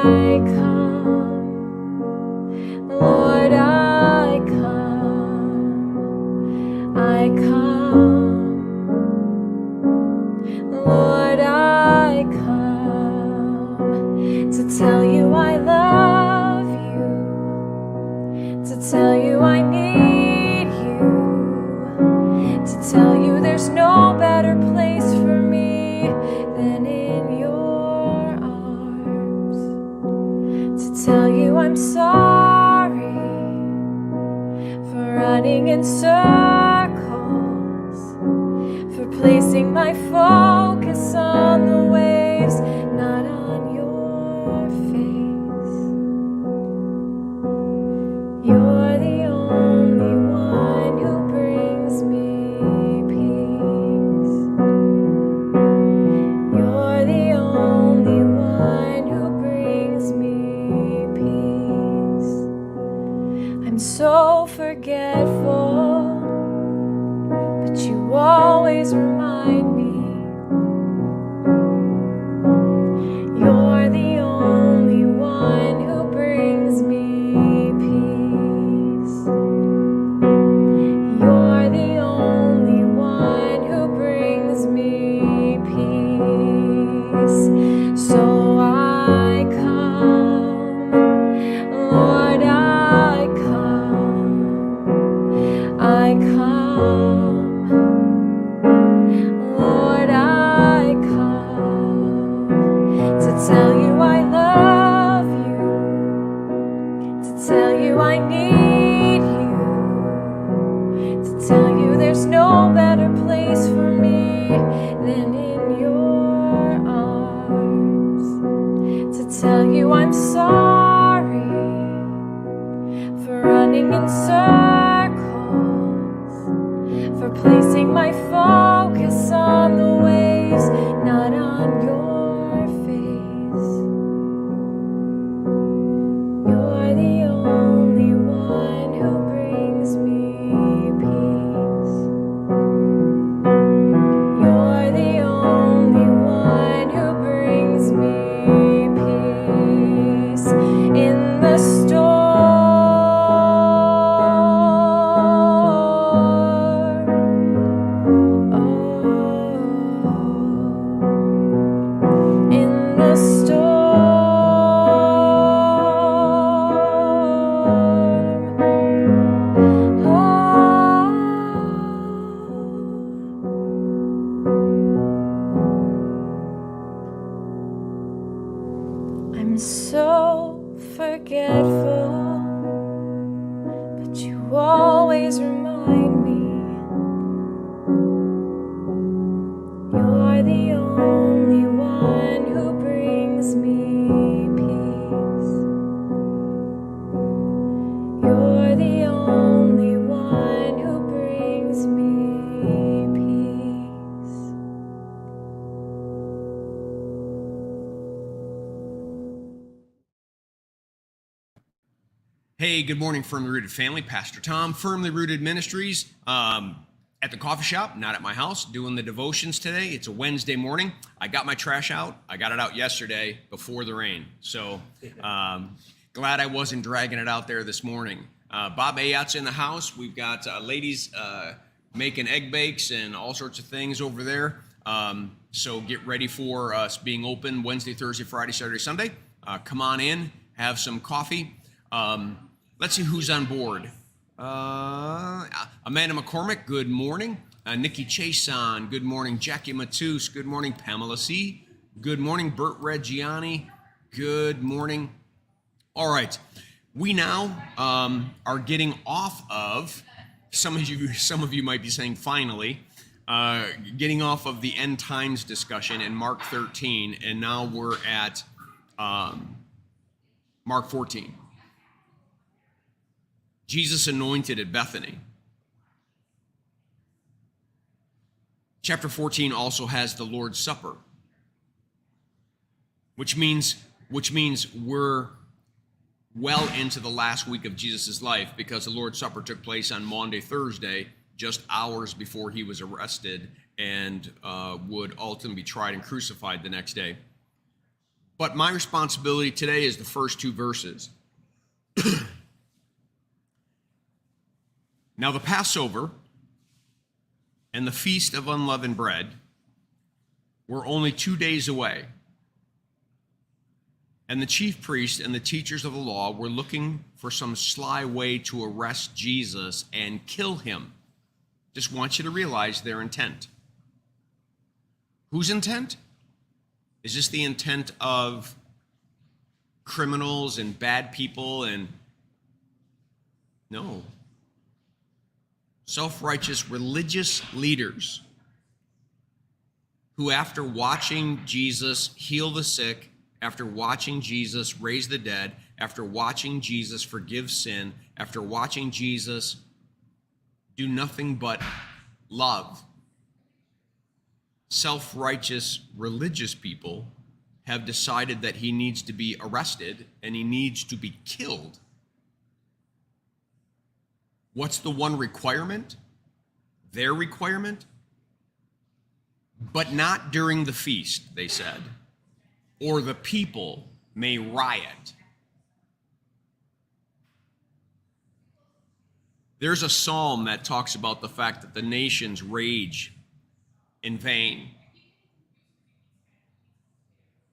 I come, Lord, I come, I come, Lord, I come to tell you I love you, to tell you I need you, to tell you there's no better place for me than in your arms, to tell you I'm sorry for running in circles, for placing my focus on the waves, not on your face. You're the only one who brings me peace. You're the only one who brings me peace. I'm so forgetful, but you always remind me. You're the only one who brings me peace. You're the only one who brings me peace. So I come, Lord, I come, I come, Lord, I come to tell you I love you, to tell you I need you, to tell you there's no better place for me than in your arms, to tell you I'm sorry for running in circles, for placing my focus on the waves, not on your face. You're the only one who brings me peace. You're the only one who brings me peace in the storm. In the storm. I'm so forgetful, but you always remind me. You're the only one who brings me peace. You're the only one who brings me peace. Hey, good morning, Firmly Rooted family. Pastor Tom, Firmly Rooted Ministries, at the coffee shop, not at my house, doing the devotions today. It's a Wednesday morning. I got my trash out. I got it out yesterday before the rain. So glad I wasn't dragging it out there this morning. Bob Ayot's in the house. We've got ladies making egg bakes and all sorts of things over there. So get ready for us being open Wednesday, Thursday, Friday, Saturday, Sunday. Come on in, have some coffee. Let's see who's on board. Amanda McCormick, good morning. Nikki Chason, good morning. Jackie Matus, good morning. Pamela C., good morning. Bert Reggiani, good morning. All right, we now are getting off of, some of you might be saying finally, getting off of the end times discussion in Mark 13, and now we're at Mark 14. Jesus anointed at Bethany. Chapter 14 also has the Lord's Supper, which means we're well into the last week of Jesus' life, because the Lord's Supper took place on Maundy Thursday, just hours before he was arrested and would ultimately be tried and crucified the next day. But my responsibility today is the first two verses. Now the Passover and the Feast of Unleavened Bread were only 2 days away. And the chief priests and the teachers of the law were looking for some sly way to arrest Jesus and kill him. Just want you to realize their intent. Whose intent? Is this the intent of criminals and bad people? And no. Self-righteous religious leaders who, after watching Jesus heal the sick, after watching Jesus raise the dead, after watching Jesus forgive sin, after watching Jesus do nothing but love, self-righteous religious people have decided that he needs to be arrested and he needs to be killed. What's the one requirement? Their requirement? But not during the feast, they said, or the people may riot. There's a psalm that talks about the fact that the nations rage in vain.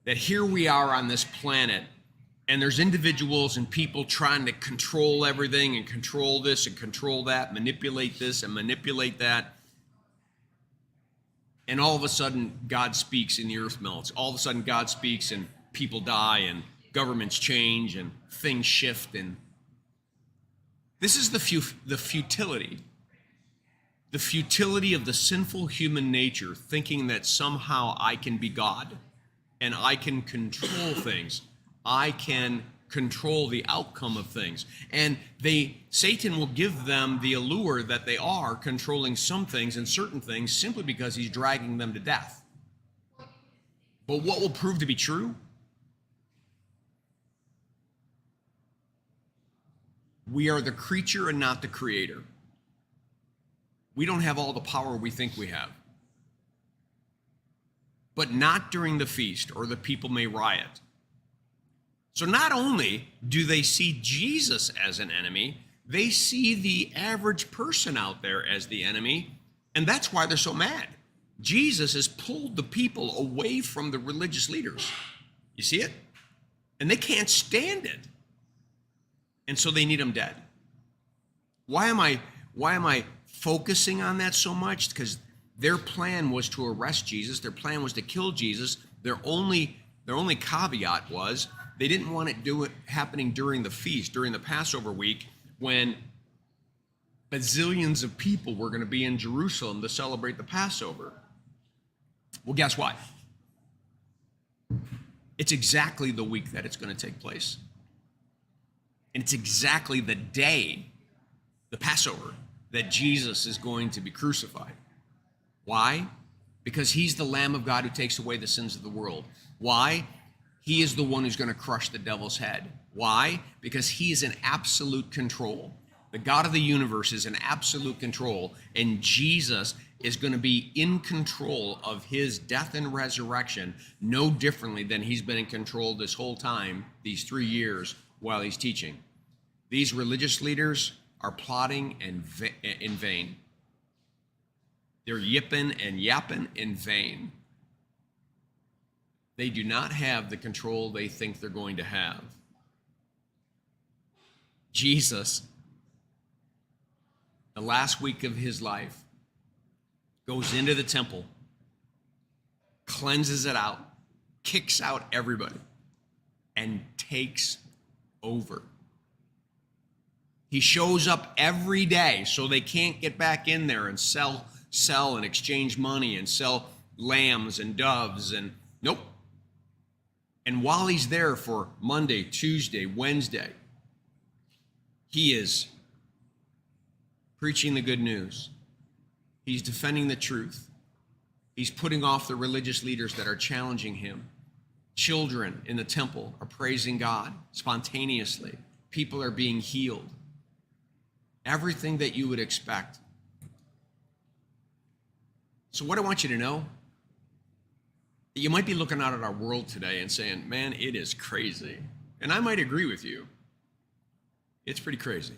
That here we are on this planet, and there's individuals and people trying to control everything and control this and control that, manipulate this and manipulate that. And all of a sudden, God speaks and the earth melts. All of a sudden, God speaks and people die and governments change and things shift. And this is the futility. The futility of the sinful human nature, thinking that somehow I can be God and I can control things. I can control the outcome of things. And Satan will give them the allure that they are controlling some things and certain things simply because he's dragging them to death. But what will prove to be true? We are the creature and not the creator. We don't have all the power we think we have. But not during the feast, or the people may riot. So not only do they see Jesus as an enemy, they see the average person out there as the enemy, and that's why they're so mad. Jesus has pulled the people away from the religious leaders. You see it? And they can't stand it. And so they need him dead. Why am I focusing on that so much? Because their plan was to arrest Jesus. Their plan was to kill Jesus. Their only caveat was they didn't want it happening during the feast, during the Passover week, when bazillions of people were going to be in Jerusalem to celebrate the Passover. Well, guess what? It's exactly the week that it's going to take place. And it's exactly the day, the Passover, that Jesus is going to be crucified. Why? Because he's the Lamb of God who takes away the sins of the world. Why? He is the one who's going to crush the devil's head. Why? Because he is in absolute control. The God of the universe is in absolute control, and Jesus is going to be in control of his death and resurrection no differently than he's been in control this whole time, these 3 years, while he's teaching. These religious leaders are plotting in vain. They're yipping and yapping in vain. They do not have the control they think they're going to have. Jesus, the last week of his life, goes into the temple, cleanses it out, kicks out everybody, and takes over. He shows up every day so they can't get back in there and sell and exchange money and sell lambs and doves and nope. And while he's there for Monday, Tuesday, Wednesday, he is preaching the good news. He's defending the truth. He's putting off the religious leaders that are challenging him. Children in the temple are praising God spontaneously. People are being healed. Everything that you would expect. So what I want you to know You might be looking out at our world today and saying, man, it is crazy. And I might agree with you. It's pretty crazy.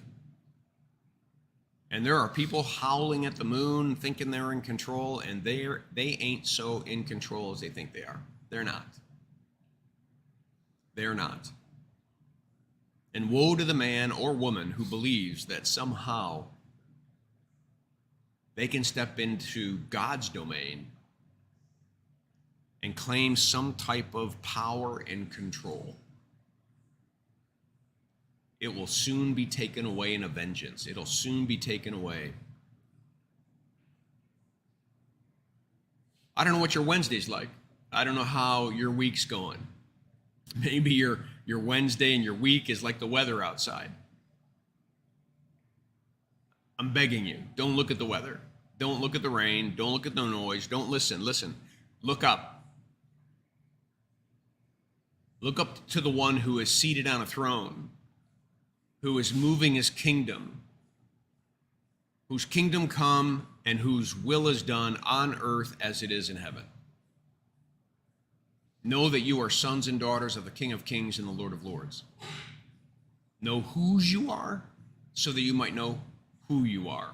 And there are people howling at the moon, thinking they're in control, and they ain't so in control as they think they are. They're not. They're not. And woe to the man or woman who believes that somehow they can step into God's domain and claim some type of power and control. It will soon be taken away in a vengeance. It'll soon be taken away. I don't know what your Wednesday's like. I don't know how your week's going. Maybe your Wednesday and your week is like the weather outside. I'm begging you, don't look at the weather. Don't look at the rain. Don't look at the noise. Don't listen. Listen. Look up. Look up to the one who is seated on a throne, who is moving his kingdom, whose kingdom come and whose will is done on earth as it is in heaven. Know that you are sons and daughters of the King of Kings and the Lord of Lords. Know whose you are so that you might know who you are.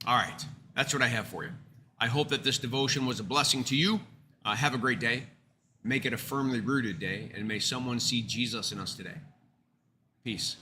All right, that's what I have for you. I hope that this devotion was a blessing to you. Have a great day. Make it a firmly rooted day, and may someone see Jesus in us today. Peace.